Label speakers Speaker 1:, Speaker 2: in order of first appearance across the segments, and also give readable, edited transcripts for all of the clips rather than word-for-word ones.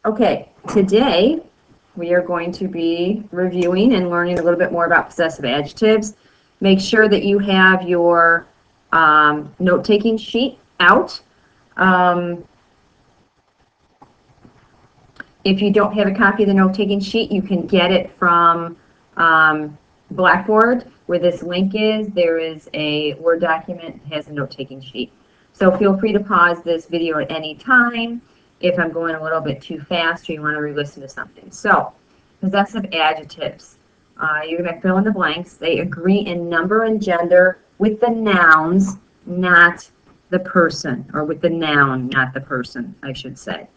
Speaker 1: Okay, today we are going to be reviewing and learning a little bit more about possessive adjectives. Make sure that you have your note-taking sheet out. Um, if you don't have a copy of the note-taking sheet, you can get it from Blackboard, where this link is. There is a Word document that has a note-taking sheet. So feel free to pause this video at any time if I'm going a little bit too fast or you want to re-listen to something. So, possessive adjectives. You're going to fill in the blanks. They agree in number and gender with the nouns, not the person, or with the noun, not the person, I should say.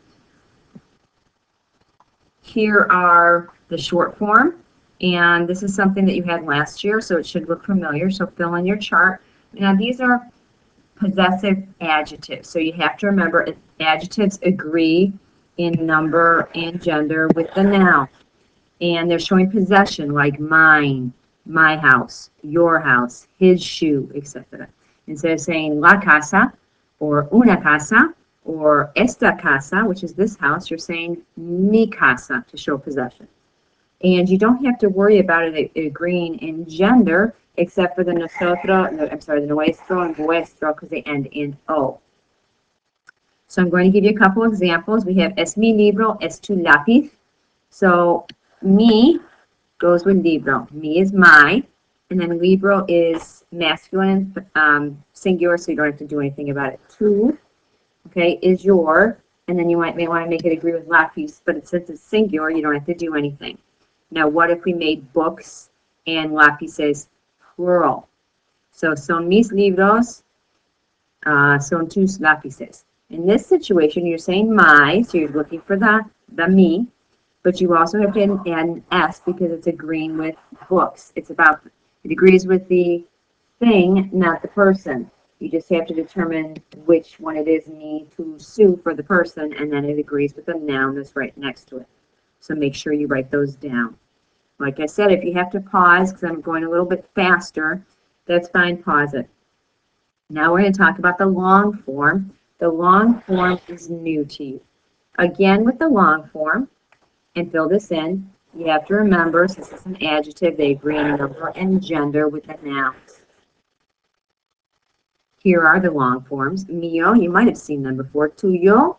Speaker 1: Here are the short form, and this is something that you had last year, so it should look familiar. So fill in your chart. Now these are possessive adjectives, so you have to remember adjectives agree in number and gender with the noun, and they're showing possession, like mine, my house, your house, his shoe, etc. Instead of saying la casa or una casa or esta casa, which is this house, you're saying mi casa to show possession. And you don't have to worry about it agreeing in gender, except for the the nuestro and vuestro, because they end in O. So I'm going to give you a couple examples. We have es mi libro, es tu lápiz. So mi goes with libro. Mi is my, and then libro is masculine, singular, so you don't have to do anything about it. Tu, okay, is your, and then you may want to make it agree with lápiz, but since it's singular, you don't have to do anything. Now, what if we made books and lápices plural? So, son mis libros, son tus lápices. In this situation, you're saying my, so you're looking for the me, but you also have to add an S because it's agreeing with books. It agrees with the thing, not the person. You just have to determine which one it is, me, to, su, for the person, and then it agrees with the noun that's right next to it. So make sure you write those down. Like I said, if you have to pause, because I'm going a little bit faster, that's fine, pause it. Now we're going to talk about the long form. The long form is new to you. Again, with the long form, and fill this in, you have to remember, since it's an adjective, they agree in number and gender with the nouns. Here are the long forms. Mío, you might have seen them before. Tuyo,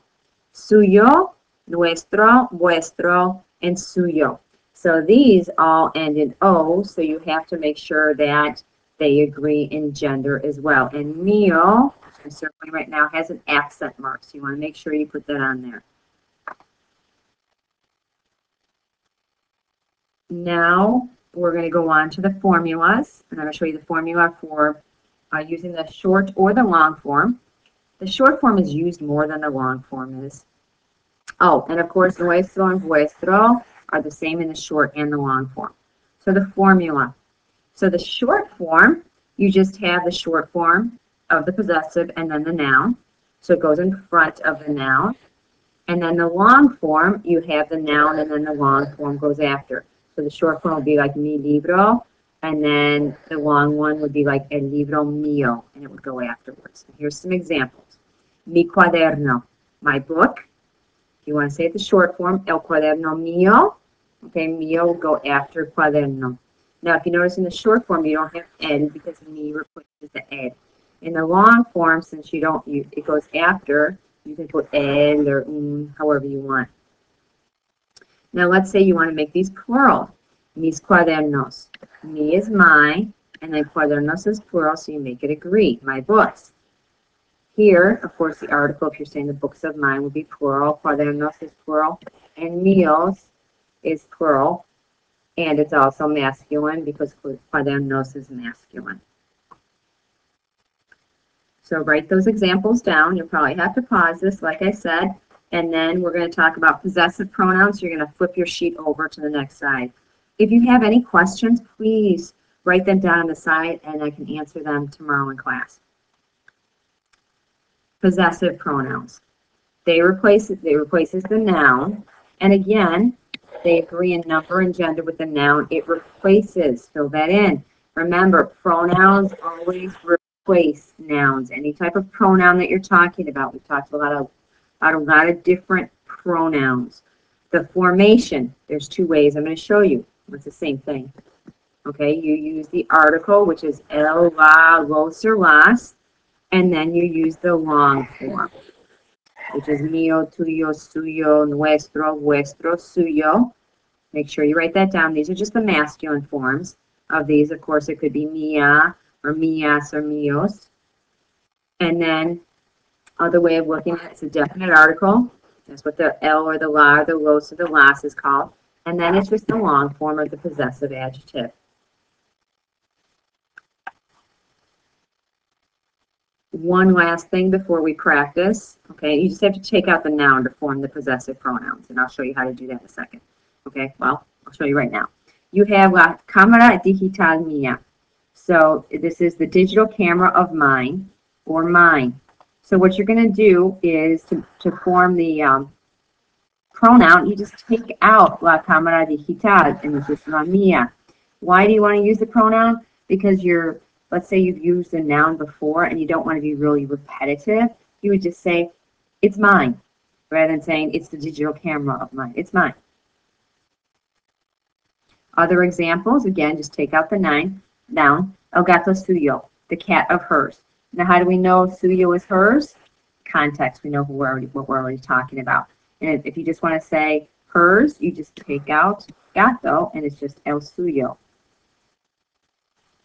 Speaker 1: suyo, nuestro, vuestro, and suyo. So these all end in O, so you have to make sure that they agree in gender as well. And mío, which I'm circling right now, has an accent mark, so you want to make sure you put that on there. Now we're going to go on to the formulas, and I'm going to show you the formula for using the short or the long form. The short form is used more than the long form is. Oh, and of course, nuestro and vuestro are the same in the short and the long form. So the formula. So the short form, you just have the short form of the possessive and then the noun. So it goes in front of the noun. And then the long form, you have the noun and then the long form goes after. So the short form will be like mi libro, and then the long one would be like el libro mío, and it would go afterwards. And here's some examples. Mi cuaderno, my book. If you want to say it the short form, el cuaderno mío. Okay, mío will go after cuaderno. Now, if you notice in the short form, you don't have el because mi replaces the ed. In the long form, since it goes after, you can put el or however you want. Now, let's say you want to make these plural. Mis cuadernos. Mi is my, and then cuadernos is plural, so you make it agree. My books. Here, of course, the article, if you're saying the books of mine, would be plural. Cuadernos is plural. And míos is plural. And it's also masculine because cuadernos is masculine. So write those examples down. You'll probably have to pause this, like I said. And then we're going to talk about possessive pronouns. You're going to flip your sheet over to the next side. If you have any questions, please write them down on the side, and I can answer them tomorrow in class. Possessive pronouns. They replaces the noun, and again, they agree in number and gender with the noun. It replaces. Fill that in. Remember, pronouns always replace nouns. Any type of pronoun that you're talking about. We've talked about a lot of different pronouns. The formation, there's two ways I'm going to show you. It's the same thing. Okay, you use the article, which is el, la, los, or las, and then you use the long form, which is mío, tuyo, suyo, nuestro, vuestro, suyo. Make sure you write that down. These are just the masculine forms of these. Of course, it could be mía, or mías, or míos. And then, other way of looking at it, it's a definite article. That's what the el or the la or the los or the las is called. And then it's just the long form of the possessive adjective. One last thing before we practice, okay, you just have to take out the noun to form the possessive pronouns, and I'll show you how to do that in a second. Okay, well, I'll show you right now. You have la cámara digital mía. So this is the digital camera of mine, or mine. So what you're going to do is to form the pronoun, you just take out la cámara digital, and this is la mía. Why do you want to use the pronoun? Because let's say you've used a noun before and you don't want to be really repetitive, you would just say, it's mine, rather than saying, it's the digital camera of mine. It's mine. Other examples, again, just take out the noun, el gato suyo, the cat of hers. Now, how do we know suyo is hers? Context, we know what we're already talking about. And if you just want to say hers, you just take out gato, and it's just el suyo.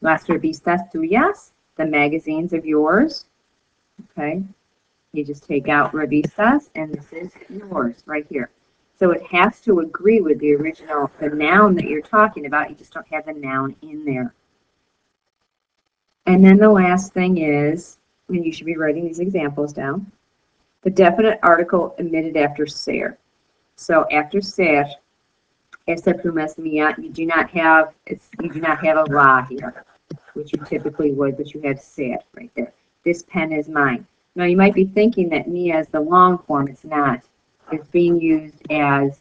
Speaker 1: Las revistas tuyas, the magazines of yours. Okay, you just take out revistas, and this is yours right here. So it has to agree with the original, the noun that you're talking about. You just don't have the noun in there. And then the last thing is, and you should be writing these examples down, the definite article omitted after ser. So after ser, esta pluma es mía, you do not have a la here, which you typically would, but you have ser right there. This pen is mine. Now you might be thinking that mía is the long form. It's not. It's being used as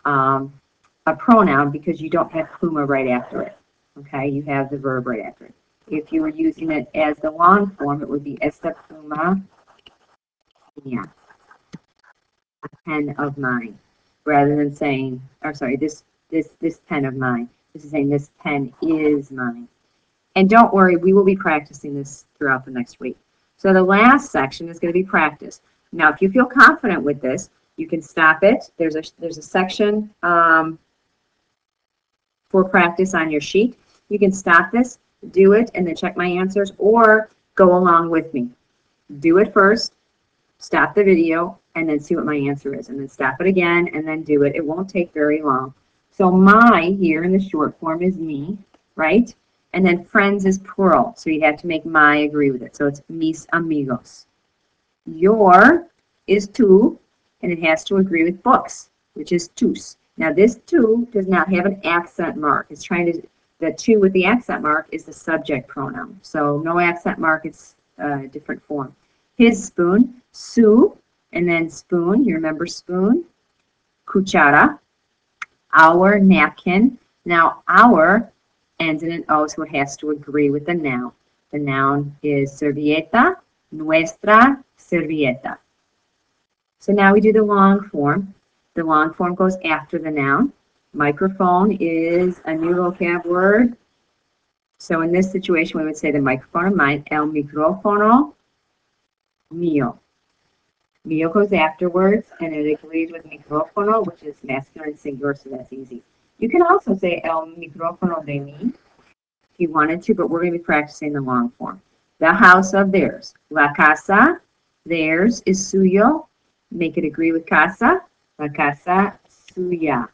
Speaker 1: a pronoun because you don't have pluma right after it. Okay, you have the verb right after it. If you were using it as the long form, it would be esta pluma mía, a pen of mine, rather than saying, or sorry, this pen of mine. This is saying this pen is mine. And don't worry, we will be practicing this throughout the next week. So the last section is going to be practice. Now, if you feel confident with this, you can stop it. There's a section for practice on your sheet. You can stop this, do it, and then check my answers, or go along with me. Do it first, stop the video, and then see what my answer is, and then stop it again, and then do it. It won't take very long. So my here in the short form is me, right? And then friends is plural, so you have to make my agree with it. So it's mis amigos. Your is tu, and it has to agree with books, which is tus. Now this tu does not have an accent mark. It's trying to, the tu with the accent mark is the subject pronoun. So no accent mark, it's a different form. His spoon, su, and then spoon, you remember spoon. Cuchara. Our napkin. Now our ends in an O, so it has to agree with the noun. The noun is servilleta, nuestra servilleta. So now we do the long form. The long form goes after the noun. Microphone is a new vocab word. So in this situation, we would say the microphone of mine, el micrófono mío. Mío goes afterwards, and it agrees with micrófono, which is masculine singular, so that's easy. You can also say el micrófono de mí if you wanted to, but we're going to be practicing the long form. The house of theirs. La casa, theirs, is suyo. Make it agree with casa. La casa suya.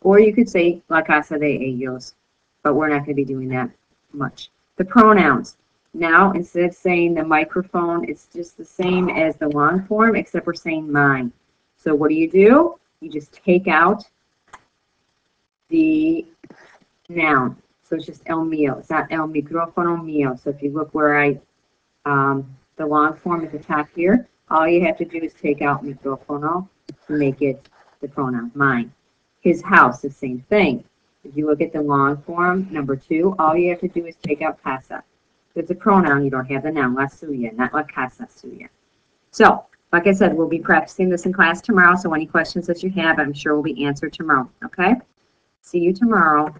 Speaker 1: Or you could say la casa de ellos, but we're not going to be doing that much. The pronouns. Now, instead of saying the microphone, it's just the same as the long form, except we're saying mine. So what do? You just take out the noun. So it's just el mío. It's not el micrófono mío. So if you look where the long form at the top here, all you have to do is take out micrófono to make it the pronoun, mine. His house, the same thing. If you look at the long form, number 2, all you have to do is take out casa. If it's a pronoun, you don't have the noun, la suya, not la casa suya. So Like I said, we'll be practicing this in class tomorrow, so any questions that you have, I'm sure will be answered tomorrow. Okay? See you tomorrow.